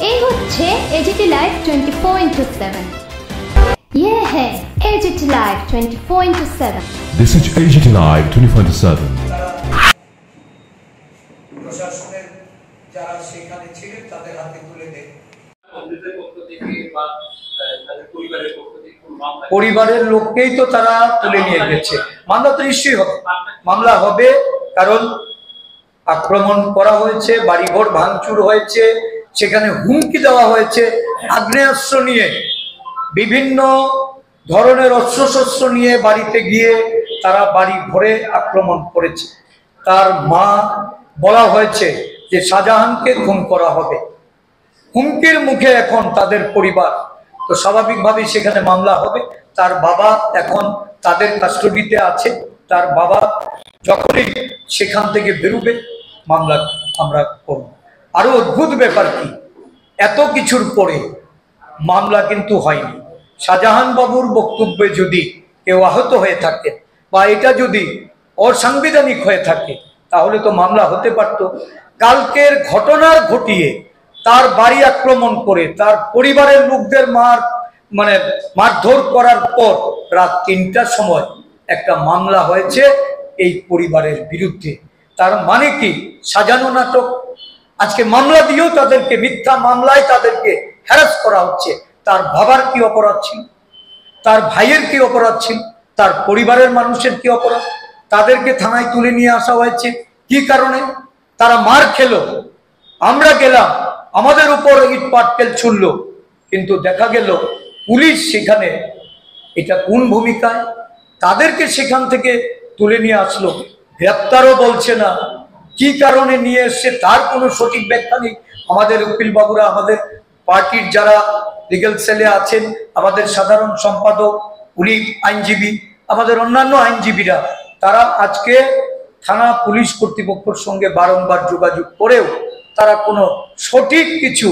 এই হচ্ছে AGT live 24/7। ये है AGT live 24/7। This is AGT Live 24/7। প্রশাসনের যারা সেখানে ছিলেন তাদের হাতে তুলে দেন। পরিবারের লোককেই তো তারা তুলে নিয়ে গেছে। মামলা তো নিশ্চয়ই হবে, মামলা হবে, কারণ আক্রমণ করা হয়েছে, বাড়িঘর ভাঙচুর হয়েছে, সেখানে হুমকি দেওয়া হয়েছে, আগ্নেয়াস্ত্র নিয়ে বিভিন্ন ধরনের অস্ত্রশস্ত্র নিয়ে বাড়িতে গিয়ে তারা বাড়ি ঘরে আক্রমণ করেছে। তার মা বলা হয়েছে যে শাহজাহানকে খুন করা হবে, হুমকির মুখে এখন তাদের পরিবার। তো স্বাভাবিকভাবেই সেখানে মামলা হবে। তার বাবা এখন তাদের কাস্টডিতে আছে। তার বাবা যখনই সেখান থেকে বেরোবে মামলা আমরা করব। আরো অদ্ভুত ব্যাপার কি, এত কিছুর পরে মামলা কিন্তু হয়নি। শাহজাহান বাবুর বক্তব্যে যদি কেউ আহত হয়ে থাকে বা এটা যদি অসাংবিধানিক হয়ে থাকে তাহলে তো মামলা হতে পারত। কালকের ঘটনার ঘটিয়ে তার বাড়ি আক্রমণ করে তার পরিবারের লোকদের মারধর করার পর রাত ৩টার সময় একটা মামলা হয়েছে এই পরিবারের বিরুদ্ধে। তার মানে কি সাজানো নাটক। আজকে মামলা দিয়েও তাদেরকে, মিথ্যা মামলায় তাদেরকে হ্যারাস করা হচ্ছে। তার বাবার কি অপরাধ ছিল, তার ভাইয়ের কি অপরাধ ছিল, তার পরিবারের মানুষের কি অপরাধ? তাদেরকে থানায় তুলে নিয়ে আসা হয়েছে কি কারণে? তারা মার খেলো, আমরা গেলাম, আমাদের উপর ইট পাটকেল ছুড়ল, কিন্তু দেখা গেল পুলিশ সেখানে এটা কোন ভূমিকায় তাদেরকে সেখান থেকে তুলে নিয়ে আসলো, গ্রেপ্তারও বলছে না, কি কারণে নিয়ে এসছে তার কোনো সঠিক ব্যাখ্যা নেই। আমাদের উকিল বাবুরা, আমাদের পার্টির যারা লিগ্যাল সেলে আছেন, আমাদের সাধারণ সম্পাদক, উনি আইনজীবী, আমাদের অন্যান্য আইনজীবীরা, তারা আজকে থানা পুলিশ কর্তৃপক্ষের সঙ্গে বারংবার যোগাযোগ করেও তারা কোনো সঠিক কিছু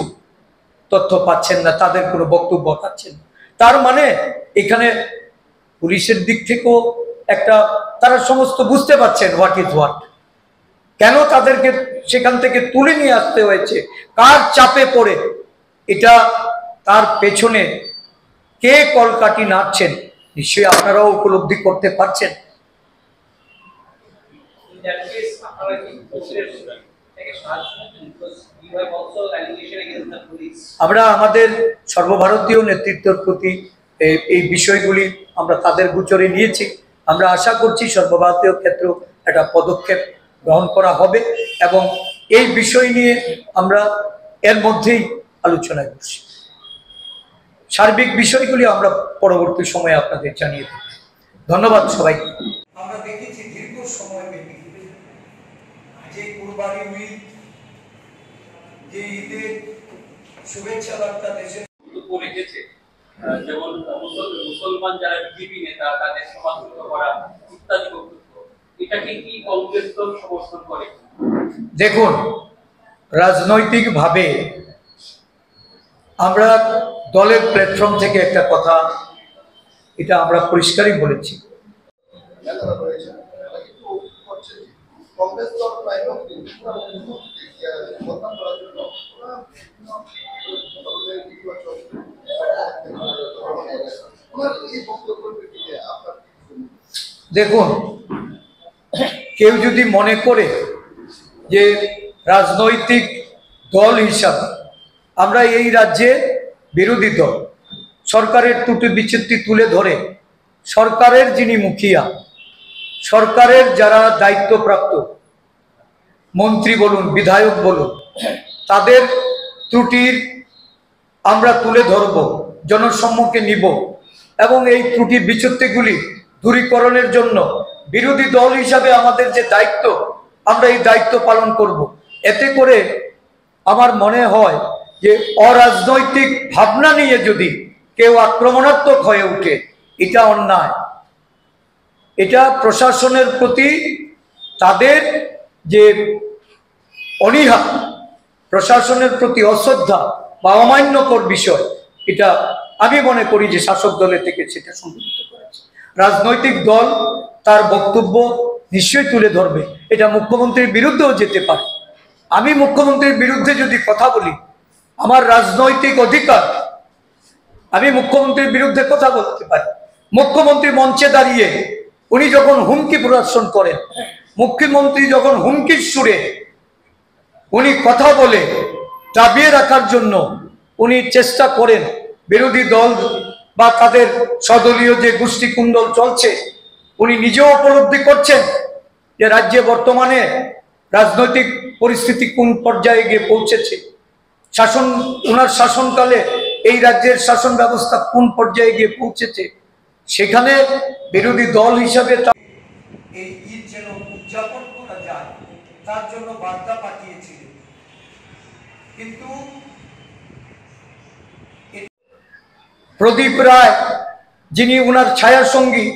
তথ্য পাচ্ছেন না, তাদের কোনো বক্তব্য পাচ্ছেন না। তার মানে এখানে পুলিশের দিক থেকেও একটা, তারা সমস্ত বুঝতে পারছেন হোয়াট ইজ হোয়াট, কেন তাদেরকে সেখান থেকে তুলে নিয়ে আসতে হয়েছে, কার চাপে পড়ে, এটা তার পেছনে কে কলকাঠি নাড়ছেন নিশ্চয়ই আপনারাও উপলব্ধি করতে পারছেন। আমরা আমাদের সর্বভারতীয় নেতৃত্বের প্রতি এই বিষয়গুলি আমরা তাদের গোচরে নিয়েছি। আমরা আশা করছি সর্বভারতীয় ক্ষেত্রে একটা পদক্ষেপ গ্রহণ করা হবে এবং এই বিষয় নিয়ে আমরা এর মধ্যেই আলোচনায় বসি। সার্বিক বিষয়গুলি আমরা পরবর্তী সময়ে আপনাদের জানিয়ে দেব। ধন্যবাদ সবাইকে। আমরা দেখেছি দীর্ঘ সময় ব্যাপী যে কুরবানি ঈদ, যে ঈদের শুভেচ্ছা বার্তা দেশে রেখেছে, যেমন মুসলমান যারা বিজেপি নেতা তাদের সমালোচনা করা ইত্যাদি বক্তব্য, এটাকে কি কংগ্রেস দল সমর্থন করে? দেখুন, রাজনৈতিকভাবে আমরা দলের প্ল্যাটফর্ম থেকে একটা কথা এটা আমরা পরিষ্কারই বলেছি, দেখুন কেউ যদি মনে করে যে রাজনৈতিক দল হিসাবে আমরা এই রাজ্যে বিরোধী দল, সরকারের ত্রুটি বিচ্যুতি তুলে ধরে সরকারের যিনি মুখিয়া, সরকারের যারা দায়িত্বপ্রাপ্ত মন্ত্রী বলুন, বিধায়ক বলুন, তাদের ত্রুটির আমরা তুলে ধরব, জনসম্মুখে নিব এবং এই ত্রুটি বিচ্যুতিগুলি দূরীকরণের জন্য বিরোধী দল হিসাবে আমাদের যে দায়িত্ব, আমরা এই দায়িত্ব পালন করব। এতে করে আমার মনে হয় যে অরাজনৈতিক ভাবনা নিয়ে যদি কেউ আক্রমণাত্মক হয়ে ওঠে এটা অন্যায়, এটা প্রশাসনের প্রতি তাদের যে অনীহা, প্রশাসনের প্রতি অশ্রদ্ধা বা অমান্যকর বিষয়, এটা আমি মনে করি যে শাসক দলের থেকে সেটা সংঘটিত করেছে। রাজনৈতিক দল তার বক্তব্য নিশ্চয়ই তুলে ধরবে, এটা মুখ্যমন্ত্রীর বিরুদ্ধেও যেতে পারে। আমি মুখ্যমন্ত্রীর বিরুদ্ধে যদি কথা বলি আমার রাজনৈতিক অধিকার, আমি মুখ্যমন্ত্রীর বিরুদ্ধে কথা বলতে পারি। মুখ্যমন্ত্রী মঞ্চে দাঁড়িয়ে উনি যখন হুমকি প্রদর্শন করেন, মুখ্যমন্ত্রী যখন হুমকির সুরে উনি কথা বলে দাবিয়ে রাখার জন্য উনি চেষ্টা করেন, বিরোধী দল বা তাদের সদলীয় যে গোষ্ঠী কুণ্ডল চলছে, উনি নিজেও উপলব্ধি করছেন যে রাজ্যে বর্তমানে রাজনৈতিক পরিস্থিতি কোন পর্যায়ে গিয়ে পৌঁছেছে, ওনার শাসনকালে এই রাজ্যের শাসন ব্যবস্থা কোন পর্যায়ে গিয়ে পৌঁছেছে। সেখানে বিরোধী দল হিসাবে এই ঈদ যেন উদযাপন করা যায় তার জন্য বার্তা পাঠিয়েছিলেন। কিন্তু প্রদীপ রায়, যিনি ওনার ছায়া সঙ্গী,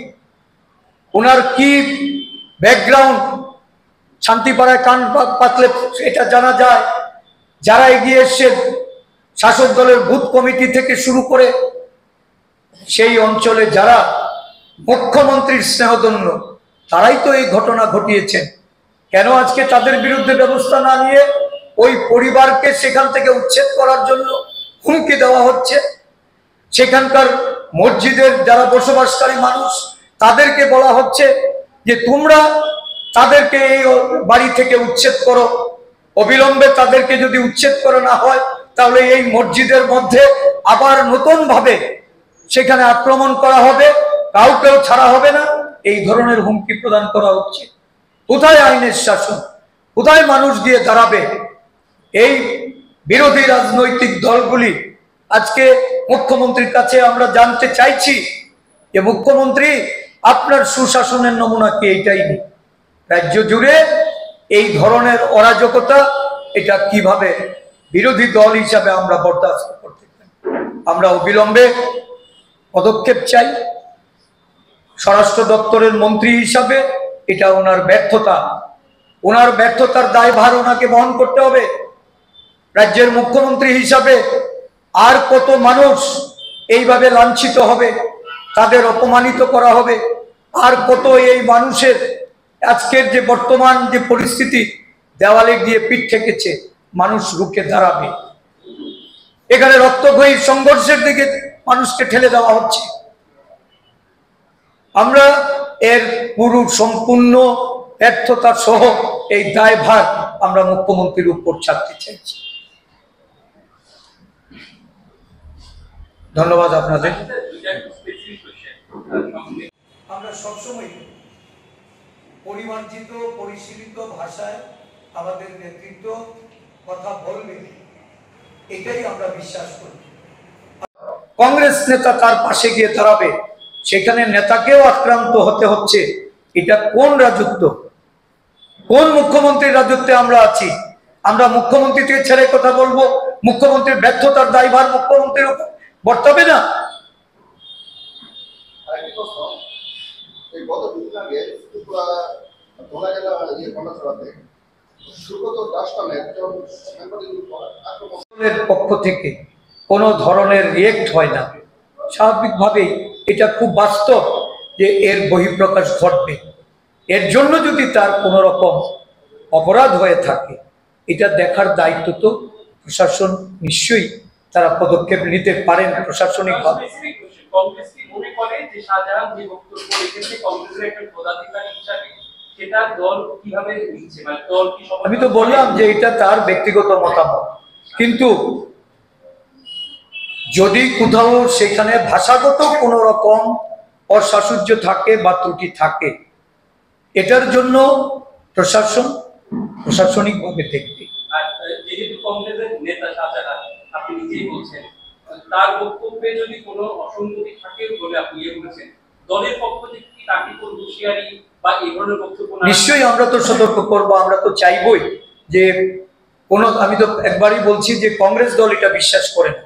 ওনার কি ব্যাকগ্রাউন্ড শান্তিপাড়ায় কান পাতলে এটা জানা যায়। যারা এগিয়ে এসছে শাসক দলের বুথ কমিটি থেকে শুরু করে সেই অঞ্চলে যারা মুখ্যমন্ত্রীর স্নেহধন্য, তারাই তো এই ঘটনা ঘটিয়েছেন। কেন আজকে তাদের বিরুদ্ধে ব্যবস্থা না নিয়ে ওই পরিবারকে সেখান থেকে উচ্ছেদ করার জন্য হুমকি দেওয়া হচ্ছে? সেখানকার মসজিদের যারা বসবাসকারী মানুষ, তাদেরকে বলা হচ্ছে যে তোমরা তাদেরকে এই বাড়ি থেকে উচ্ছেদ করো, অবিলম্বে তাদেরকে যদি উচ্ছেদ করা না হয় তাহলে এই মসজিদের মধ্যে আবার নতুন ভাবে সেখানে আক্রমণ করা হবে, কাউকেও ছাড়া হবে না। এই ধরনের হুমকি প্রদান করা হচ্ছে। কোথায় আইনের শাসন? কোথায় মানুষ দিয়ে দাঁড়াবে? এই বিরোধী রাজনৈতিক দলগুলি আজকে মুখ্যমন্ত্রীর কাছে আমরা জানতে চাইছি যে মুখ্যমন্ত্রী, আপনার সুশাসনের নমুনা কি এইটাই নেই? রাজ্য জুড়ে এই ধরনের অরাজকতা, এটা কিভাবে বিরোধী দল হিসাবে আমরা বরদাস্ত করতে পারি? আমরা অবিলম্বে পদক্ষেপ চাই। স্বরাষ্ট্র দপ্তরের মন্ত্রী হিসাবে এটা ওনার ব্যর্থতা, ওনার ব্যর্থতার দায়ভার ওনাকে বহন করতে হবে। রাজ্যের মুখ্যমন্ত্রী হিসাবে আর কত মানুষ এইভাবে লাঞ্ছিত হবে, তাদের অপমানিত করা হবে, আর কত এই মানুষের আজকের যে বর্তমান যে পরিস্থিতি, দেওয়ালে গিয়ে পিঠ ঠেকেছে, মানুষ রুখে দাঁড়াবে? এখানে রক্তক্ষয়ী সংঘর্ষের দিকে মানুষকে ঠেলে দেওয়া হচ্ছে। আমরা এর পুরো সম্পূর্ণ ব্যর্থতা সহ এই দায়ভার আমরা মুখ্যমন্ত্রীর উপর ছাড়তে চাইছি। ধন্যবাদ আপনাদের। আমরা সবসময় পরিমার্জিত পরিশীলিত ভাষায় আমাদের নেতৃত্ব কথা বলবে, এটাই আমরা বিশ্বাস করি। কংগ্রেস নেতা তার পাশে গিয়ে দাঁড়াবে, সেখানে নেতাকেও আক্রান্ত হতে হচ্ছে। এটা কোন রাজত্ব? কোন মুখ্যমন্ত্রীর রাজত্বে আমরা আছি? আমরা মুখ্যমন্ত্রীকে ছেড়ে কথা বলবো? মুখ্যমন্ত্রীর ব্যর্থতার দায়ভার মুখ্যমন্ত্রীর উপর বর্তাবে না? পক্ষ থেকে কোনো ধরনের রিয়েক্ট হয় না। স্বাভাবিকভাবেই এটা খুব বাস্তব যে এর বহিঃপ্রকাশ ঘটবে। এর জন্য যদি তার কোনো রকম অপরাধ হয়ে থাকে, এটা দেখার দায়িত্ব তো প্রশাসন, নিশ্চয়ই তারা পদক্ষেপ নিতে পারেন প্রশাসনিকভাবে। আমি তো বললাম যে এটা তার ব্যক্তিগত মতামত, কিন্তু যদি কোথাও সেখানে ভাষাগত কোনো রকম অসাহচর্য থাকে বা ত্রুটি থাকে, এটার জন্য প্রশাসন প্রশাসনিকভাবে দেখবে। যেহেতু কংগ্রেসের নেতা শাহজাহান, আপনি নিজেই বলছেন তার বক্তব্যে যদি কোনো অসঙ্গতি থাকে বলে আপনি বলেছেন, দলের পক্ষ থেকে কি তাকে কোনো হুঁশিয়ারি বা এই ধরনের বক্তব্য? নিশ্চয়ই আমরা তো সতর্ক করব। আমরা তো চাইবই যে কোনো, আমি তো একবারই বলছি যে কংগ্রেস দল এটা বিশ্বাস করে না।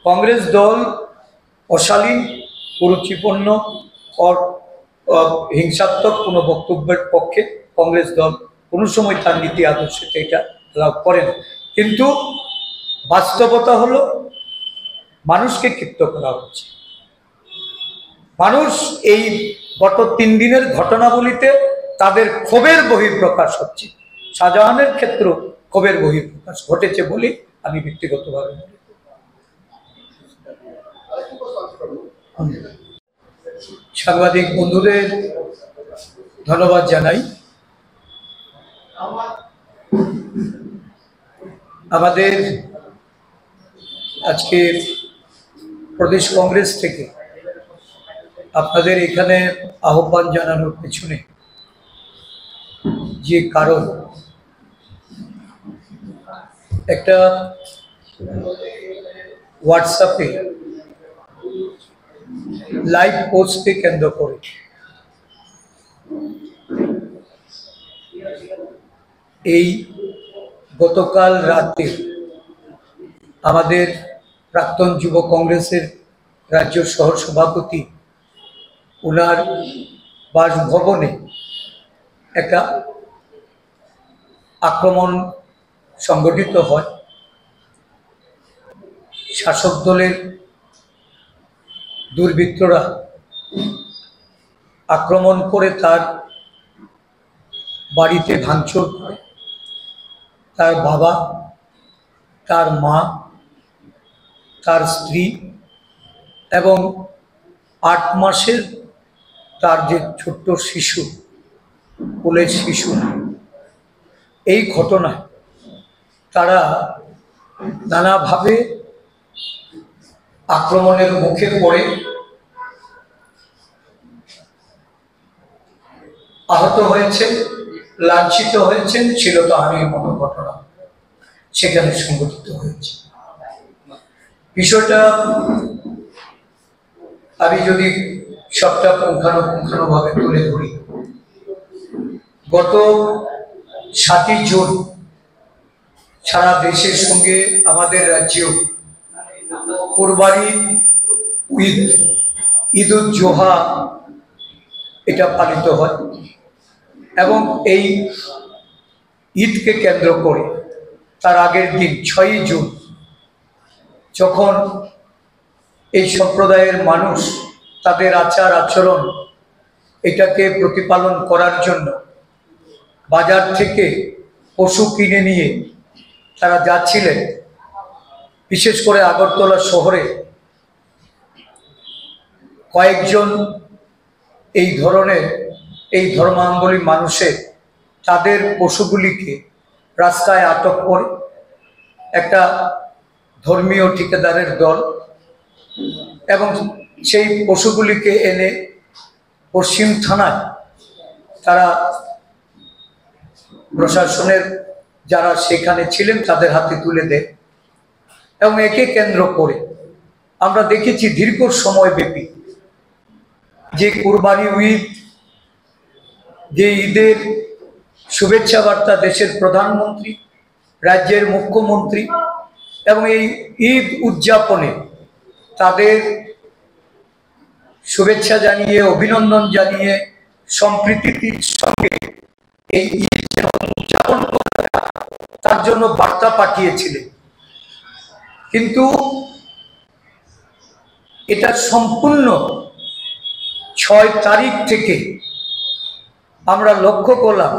কংগ্রেস দল অশালীন, কুরুচিপূর্ণ হিংসাত্মক কোনো বক্তব্যের পক্ষে কংগ্রেস দল কোনো সময় তার নীতি আদর্শে এটা লাভ করে না। কিন্তু বাস্তবতা হলো মানুষকে ক্ষিপ্ত করা হচ্ছে। মানুষ এই গত 3 দিনের ঘটনাবলিতে তাদের ক্ষোভের বহিঃপ্রকাশ হচ্ছে। শাহজাহানের ক্ষেত্র ক্ষোভের বহিঃপ্রকাশ ঘটেছে বলে আমি ব্যক্তিগতভাবে মনে করি। সাংবাদিক বন্ধুদের ধন্যবাদ জানাই। আমাদের আজকে প্রদেশ কংগ্রেস থেকে আপনাদের এখানে আহ্বান জানানোর পেছনে যে কারণ, একটা হোয়াটসঅ্যাপে লাইভ পোস্টকে কেন্দ্র করে এই গতকাল রাতে আমাদের প্রাক্তন যুব কংগ্রেসের রাজ্য সহ সভাপতি ওনার বাসভবনে একটা আক্রমণ সংগঠিত হয়। শাসক দলের দুর্বৃত্তরা আক্রমণ করে তার বাড়িতে ভাঙচুর করে। তার বাবা, তার মা, তার স্ত্রী এবং 8 মাসের তার যে ছোট্ট শিশু, কোলের শিশু, এই ঘটনায় তারা নানাভাবে আক্রমণের মুখে পড়ে আহত হয়েছেন, লাঞ্ছিত হয়েছেন, শ্লীলতাহানির মতো ঘটনা সেখানে সংঘটিত হয়েছে। বিষয়টা আমি যদি সবটা পুঙ্খানুপুঙ্খানুভাবে তুলে ধরি, গত 7ই জুন সারা দেশের সঙ্গে আমাদের রাজ্যেও কুরবানি ঈদ উল জোহা এটা পালিত হয় এবং এই ঈদকে কেন্দ্র করে তার আগের দিন 6ই জুন যখন এই সম্প্রদায়ের মানুষ তাদের আচার আচরণ এটাকে প্রতিপালন করার জন্য বাজার থেকে পশু কিনে নিয়ে তারা যাচ্ছিলেন, বিশেষ করে আগরতলা শহরে কয়েকজন এই ধরনের এই ধর্মাবলম্বী মানুষের তাদের পশুগুলিকে রাস্তায় আটক করে একটা ধর্মীয় ঠিকাদারের দল, এবং সেই পশুগুলিকে এনে পশ্চিম থানায় তারা প্রশাসনের যারা সেখানে ছিলেন তাদের হাতে তুলে দেয়। এবং একে কেন্দ্র করে আমরা দেখেছি দীর্ঘ সময় ব্যাপী যে কুরবানি ঈদ, যে ঈদের শুভেচ্ছা বার্তা দেশের প্রধানমন্ত্রী, রাজ্যের মুখ্যমন্ত্রী এবং এই ঈদ উদযাপনে তাদের শুভেচ্ছা জানিয়ে, অভিনন্দন জানিয়ে, সম্প্রীতির সঙ্গে এই ঈদ উদযাপন তার জন্য বার্তা পাঠিয়েছিলেন। কিন্তু এটা সম্পূর্ণ 6 তারিখ থেকে আমরা লক্ষ্য করলাম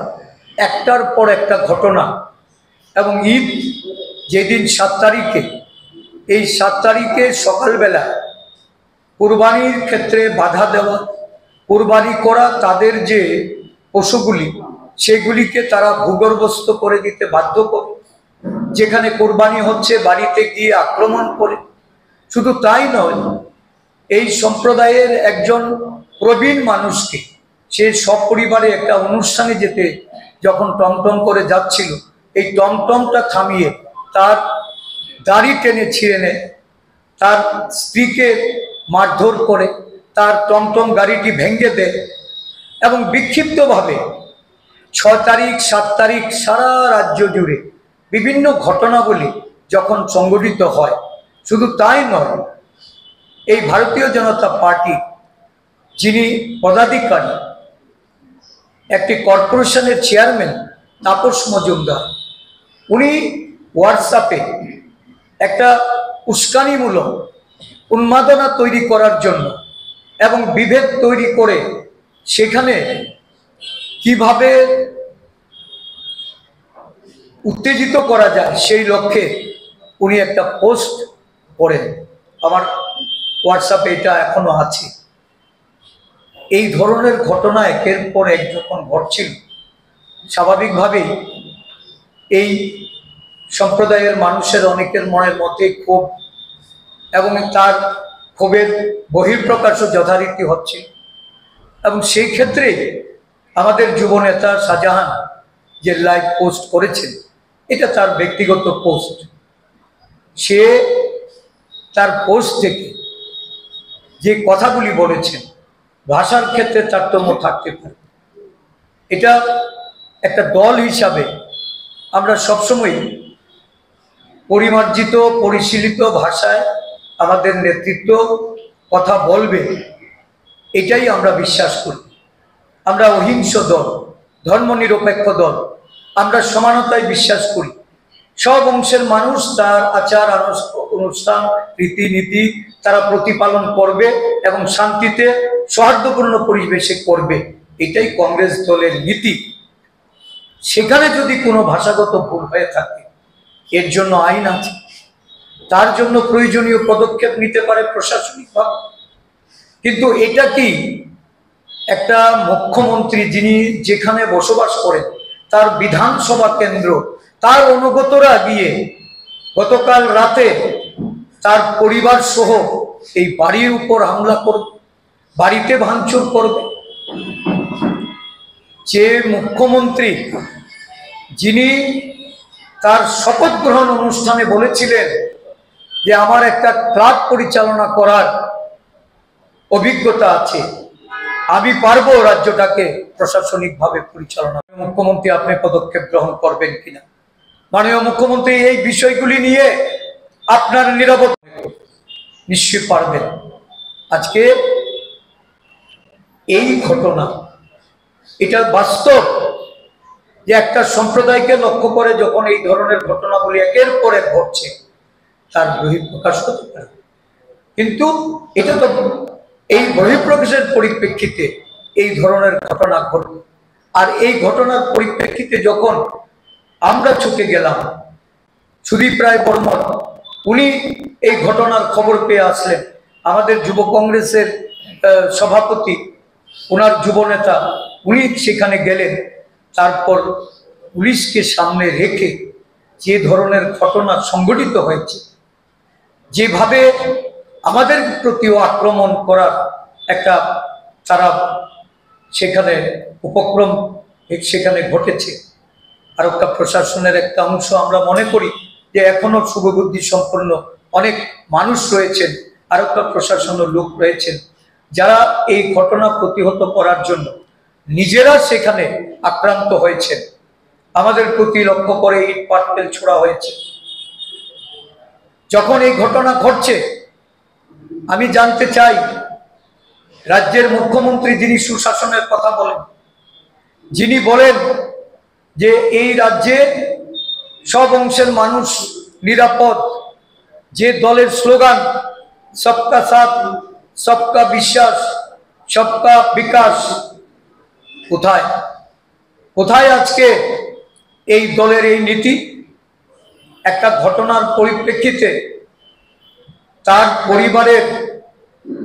একটার পর একটা ঘটনা, এবং ঈদ যেদিন 7 তারিখে, এই 7 তারিখে সকালবেলা কুরবানির ক্ষেত্রে বাধা দেওয়া, কুরবানি করা তাদের যে পশুগুলি সেগুলিকে তারা ভূগর্ভস্থ করে দিতে বাধ্য করে, যেখানে কুরবানি হচ্ছে বাড়িতে গিয়ে আক্রমণ করে। শুধু তাই নয়, এই সম্প্রদায়ের একজন প্রবীণ মানুষকে সে সপরিবারে একটা অনুষ্ঠানে যেতে যখন টমটম করে যাচ্ছিল, এই টমটমটা থামিয়ে তার দাড়ি টেনে ছিঁড়ে নেয়, তার স্ত্রীকে মারধর করে, তার টমটম গাড়িটি ভেঙে দেয় এবং বিক্ষিপ্তভাবে 6 তারিখ 7 তারিখ সারা রাজ্য জুড়ে বিভিন্ন ঘটনাবলী যখন সংগঠিত হয়। শুধু তাই নয়, এই ভারতীয় জনতা পার্টি যিনি পদাধিকারী, একটি কর্পোরেশনের চেয়ারম্যান তাপস মজুমদার, উনি হোয়াটসঅ্যাপে একটা উস্কানিমূলক উন্মাদনা তৈরি করার জন্য এবং বিভেদ তৈরি করে সেখানে কিভাবে উত্তেজিত করা যায় সেই লক্ষ্যে উনি একটা পোস্ট করেন। আমার হোয়াটসঅ্যাপে এটা এখনো আছে। এই ধরনের ঘটনা একের পর এক যখন ঘটছিল, স্বাভাবিকভাবেই এই সম্প্রদায়ের মানুষের অনেকের মনের মধ্যে ক্ষোভ এবং তার ক্ষোভের বহিঃপ্রকাশও যথারীতি হচ্ছে। এবং সেই ক্ষেত্রে আমাদের যুবনেতা শাহজাহান যে লাইভ পোস্ট করেছেন, এটা তার ব্যক্তিগত পোস্ট। সে তার পোস্ট থেকে যে কথাগুলি বলেছেন, ভাষার ক্ষেত্রে তারতম্য থাকতে পারে। এটা একটা দল হিসাবে আমরা সবসময় পরিমার্জিত পরিশীলিত ভাষায় আমাদের নেতৃত্ব কথা বলবে, এটাই আমরা বিশ্বাস করি। আমরা অহিংস দল, ধর্মনিরপেক্ষ দল, আমরা সমানতায় বিশ্বাস করি। সব অংশের মানুষ তার আচার অনুষ্ঠান রীতিনীতি তারা প্রতিপালন করবে এবং শান্তিতে সৌহার্দ্যপূর্ণ পরিবেশে করবে, এটাই কংগ্রেস দলের নীতি। সেখানে যদি কোনো ভাষাগত ভুল হয়ে থাকে, এর জন্য আইন আছে, তার জন্য প্রয়োজনীয় পদক্ষেপ নিতে পারে প্রশাসনিকভাবে। কিন্তু এটা কি একটা মুখ্যমন্ত্রী যিনি যেখানে বসবাস করেন, তার বিধানসভা কেন্দ্র, তার অনুগতরা গিয়ে গতকাল রাতে তার পরিবার সহ এই বাড়ির উপর হামলা করবে, বাড়িতে ভাঙচুর করবে? যে মুখ্যমন্ত্রী যিনি তার শপথ গ্রহণ অনুষ্ঠানে বলেছিলেন যে আমার একটা ক্লাব পরিচালনা করার অভিজ্ঞতা আছে, আমি পারবো রাজ্যটাকে প্রশাসনিকভাবে পরিচালনা। মুখ্যমন্ত্রী আপনি পদক্ষেপ গ্রহণ করবেন কিনা? মাননীয় মুখ্যমন্ত্রী এই বিষয়গুলি নিয়ে আপনার নিরাপত্তা নিশ্চয়ই পারবেন। আজকে এই ঘটনা, এটা বাস্তব যে একটা সম্প্রদায়কে লক্ষ্য করে যখন এই ধরনের ঘটনাগুলি একের পর এক ঘটছে, তার বহিঃপ্রকাশ হতে পারে। কিন্তু এটা তো এই বহিঃপ্রকাশের পরিপ্রেক্ষিতে এই ধরনের ঘটনা ঘটবে। আর এই ঘটনার পরিপ্রেক্ষিতে যখন আমরা ছুটে গেলাম, সুদীপ রায় বর্মন উনি এই ঘটনার খবর পেয়ে আসলেন, আমাদের যুব কংগ্রেসের সভাপতি ওনার যুবনেতা উনি সেখানে গেলেন। তারপর পুলিশকে সামনে রেখে যে ধরনের ঘটনা সংঘটিত হয়েছে, যেভাবে আমাদের প্রতিও আক্রমণ করার একটা তারা সেখানে উপক্রম সেখানে ঘটেছে। আর একটা প্রশাসনের একটা অংশ আমরা মনে করি যে এখনো শুভবুদ্ধি সম্পন্ন অনেক মানুষ রয়েছেন, আর একটা প্রশাসনের লোক রয়েছেন যারা এই ঘটনা প্রতিহত করার জন্য নিজেরা সেখানে আক্রান্ত হয়েছেন। আমাদের প্রতি লক্ষ্য করে ইট পাটকেল ছোড়া হয়েছে। যখন এই ঘটনা ঘটছে, আমি জানতে চাই রাজ্যের মুখ্যমন্ত্রী যিনি সুশাসনের কথা বলেন, যিনি বলেন যে এই রাজ্যে সব অংশের মানুষ নিরাপদ, যে দলের স্লোগান সবকা সাথ সবকা বিশ্বাস সবকা বিকাশ, কোথায় কোথায় আজকে এই দলের এই নীতি? একটা ঘটনার পরিপ্রেক্ষিতে তার পরিবারের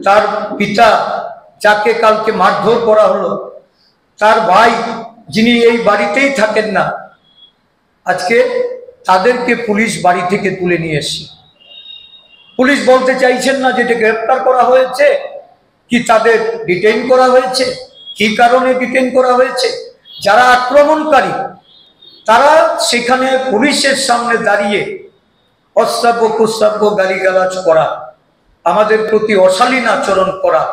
তার পিতা যাকে কালকে মারধর করা হলো, তার ভাই যিনি এই বাড়িতেই থাকেন না, আজকে তাদেরকে পুলিশ বাড়ি থেকে তুলে নিয়ে এসছে। পুলিশ বলতে চাইছেন না যেটা গ্রেফতার করা হয়েছে কি তাদের ডিটেইন করা হয়েছে, কি কারণে ডিটেইন করা হয়েছে। যারা আক্রমণকারী তারা সেখানে পুলিশের সামনে দাঁড়িয়ে অশ্রাব্য কুশ্রাব্য গালিগালাজ করা, আমাদের প্রতি অশালীন আচরণ করা,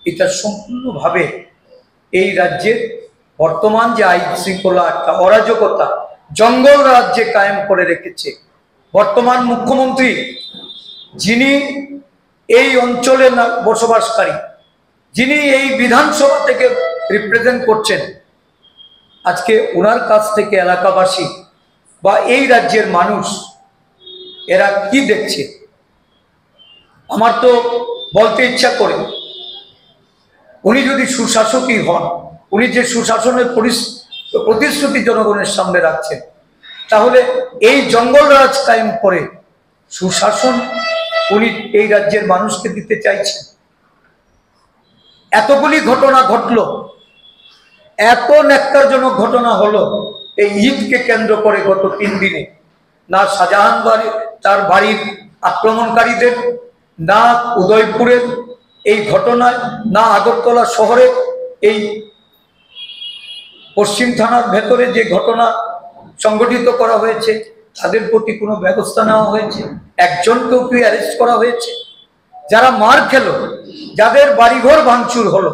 এটা সম্পূর্ণভাবে এই রাজ্যের বর্তমান যে আইন শৃঙ্খলা একটা অরাজকতা জঙ্গল রাজ্যে কায়েম করে রেখেছে বর্তমান মুখ্যমন্ত্রী, যিনি এই অঞ্চলে বসবাসকারী, যিনি এই বিধানসভা থেকে রিপ্রেজেন্ট করছেন, আজকে ওনার কাছ থেকে এলাকাবাসী বা এই রাজ্যের মানুষ এরা কি দেখছে? আমার তো বলতে ইচ্ছা করে, উনি যদি সুশাসকই হন, উনি যে সুশাসনের প্রতিশ্রুতি জনগণের সামনে রাখছেন, তাহলে এই জঙ্গলরাজ কায়েম করে সুশাসন উনি এই রাজ্যের মানুষকে দিতে চাইছেন। এতগুলি ঘটনা ঘটলো, এত ন্যাক্কারজনক ঘটনা হলো এই ঈদকে কেন্দ্র করে গত 3 দিনে। না শাহজাহান তার বাড়ির আক্রমণকারীদের, না উদয়পুরের এই ঘটনায়, না আগরতলা শহরে এই পশ্চিম থানার ভেতরে যে ঘটনা সংগঠিত করা হয়েছে তাদের প্রতি কোনো ব্যবস্থা নেওয়া হয়েছে? একজনকেও কি অ্যারেস্ট করা হয়েছে? যারা মার খেলো, যাদের বাড়িঘর ভাঙচুর হলো,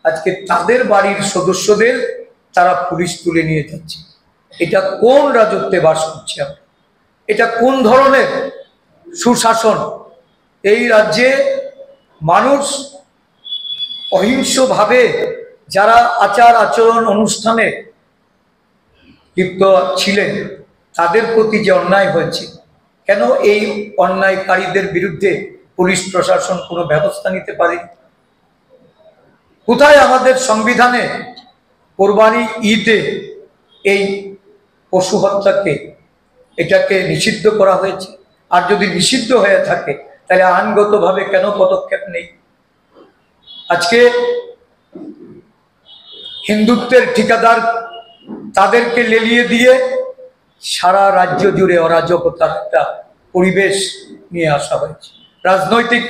আজকে তাদের বাড়ির সদস্যদের তারা পুলিশ তুলে নিয়ে যাচ্ছে। এটা কোন রাজত্বে বাস করছে আমরা? এটা কোন ধরনের সুশাসন? এই রাজ্যে মানুষ অহিংসভাবে যারা আচার আচরণ অনুষ্ঠানে লিপ্ত ছিলেন তাদের প্রতি যে অন্যায় হয়েছে, কেন এই অন্যায়কারীদের বিরুদ্ধে পুলিশ প্রশাসন কোনো ব্যবস্থা নিতে পারে? কোথায় আমাদের সংবিধানে কোরবানি ঈদে এই পশু হত্যাকে এটাকে নিষিদ্ধ করা হয়েছে? আর যদি নিষিদ্ধ হয়ে থাকে তাহলে আইনগতভাবে কেন পদক্ষেপ নেই? আজকে হিন্দুত্বের ঠিকাদার তাদেরকে লেলিয়ে দিয়ে সারা রাজ্য জুড়ে অরাজকতার একটা পরিবেশ নিয়ে আসা হয়েছে। রাজনৈতিক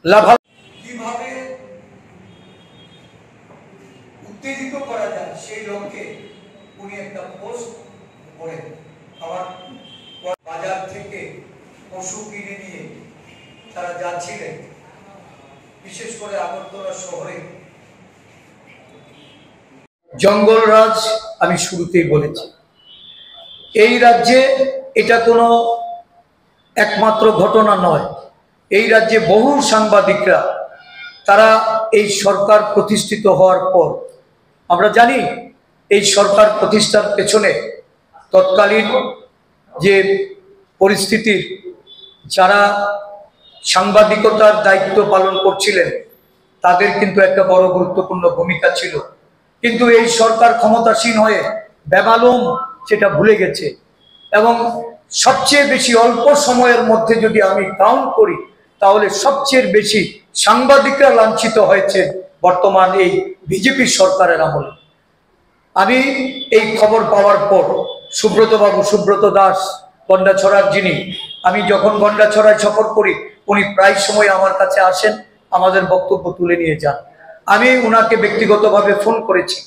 লাভ কিভাবে উত্তেজিত করা যায় সেই লক্ষ্যে উনি একটা পোস্ট করেন। আমার বাজার থেকে পশু কিনে নিয়ে তারা যাচ্ছিলেন, বিশেষ করে আগরতলা শহরে। জঙ্গলরাজ আমি শুরুতেই বলেছি, এই রাজ্যে এটা কোনো একমাত্র ঘটনা নয়। এই রাজ্যে বহু সাংবাদিকরা তারা এই সরকার প্রতিষ্ঠিত হওয়ার পর, আমরা জানি এই সরকার প্রতিষ্ঠার পেছনে তৎকালীন যে পরিস্থিতির যারা সাংবাদিকতার দায়িত্ব পালন করছিলেন তাদের কিন্তু একটা বড় গুরুত্বপূর্ণ ভূমিকা ছিল। কিন্তু এই সরকার ক্ষমতাসীন হয়ে বেমালুম সেটা ভুলে গেছে, এবং সবচেয়ে বেশি অল্প সময়ের মধ্যে যদি আমি কাউন্ট করি তাহলে সবচেয়ে বেশি সাংবাদিকরা লাঞ্ছিত হয়েছে বর্তমান এই বিজেপি সরকারের আমলে। আমি এই খবর পাওয়ার পর সুব্রত দাস গন্ডাছড়ার যিনি, আমি যখন গন্ডাছড়ায় সফর করি উনি প্রায় সময় আমার কাছে আসেন, আমাদের বক্তব্য তুলে নিয়ে যান। আমি উনাকে ব্যক্তিগতভাবে ফোন করেছি,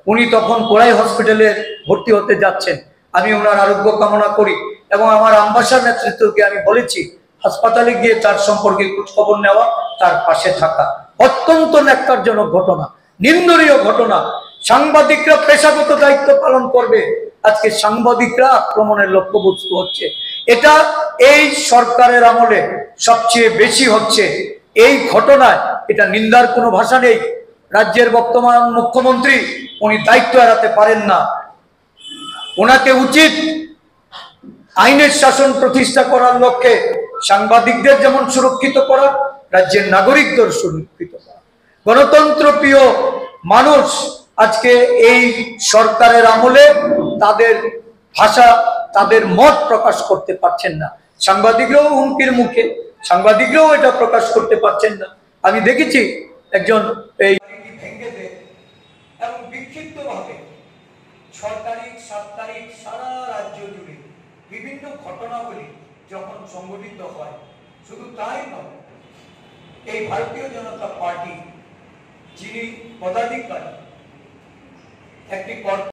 উনি তখন কোড়াই হসপিটালে ভর্তি হতে যাচ্ছেন। আমি ওনার আরোগ্য কামনা করি এবং আমার আমবাসার নেতৃত্বকে আমি বলেছি হাসপাতালে গিয়ে তার সম্পর্কে খোঁজখবর নেওয়া, তার পাশে থাকা। অত্যন্ত ন্যাক্কারজনক ঘটনা, নিন্দনীয় ঘটনা। সাংবাদিকরা পেশাগত দায়িত্ব পালন করবে, আজকে সাংবাদিকরা আক্রমণের লক্ষ্যবস্তু হচ্ছে। এটা এই সরকারের আমলে সবচেয়ে বেশি হচ্ছে। এই ঘটনায় এটা নিন্দার কোনো ভাষা নেই। রাজ্যের বর্তমান মুখ্যমন্ত্রী উনি দায়িত্ব এড়াতে পারেন না। ওনাকে উচিত আইনের শাসন প্রতিষ্ঠা করার লক্ষ্যে সাংবাদিকদের যেমন সুরক্ষিত করা, রাজ্যের নাগরিকদের সুরক্ষিত করা। গণতন্ত্রপ্রিয় মানুষ আজকে এই সরকারের আমলে তাদের ভাষা, তাদের মত প্রকাশ করতে পারছেন না। সাংবাদিকরাও হুমকির মুখে, সাংবাদিকরাও এটা প্রকাশ করতে পারছেন না। আমি দেখেছি একজন এই ভেঙে দেয় এবং বিক্ষিপ্ত ভাবে 6 তারিখ 7 তারিখ সারা রাজ্য জুড়ে বিভিন্ন ঘটনাবলী যখন সংঘটিত হয়, শুধু তাই নয়, এই ভারতীয় জনতা পার্টি যিনি পদাধিকারী একটি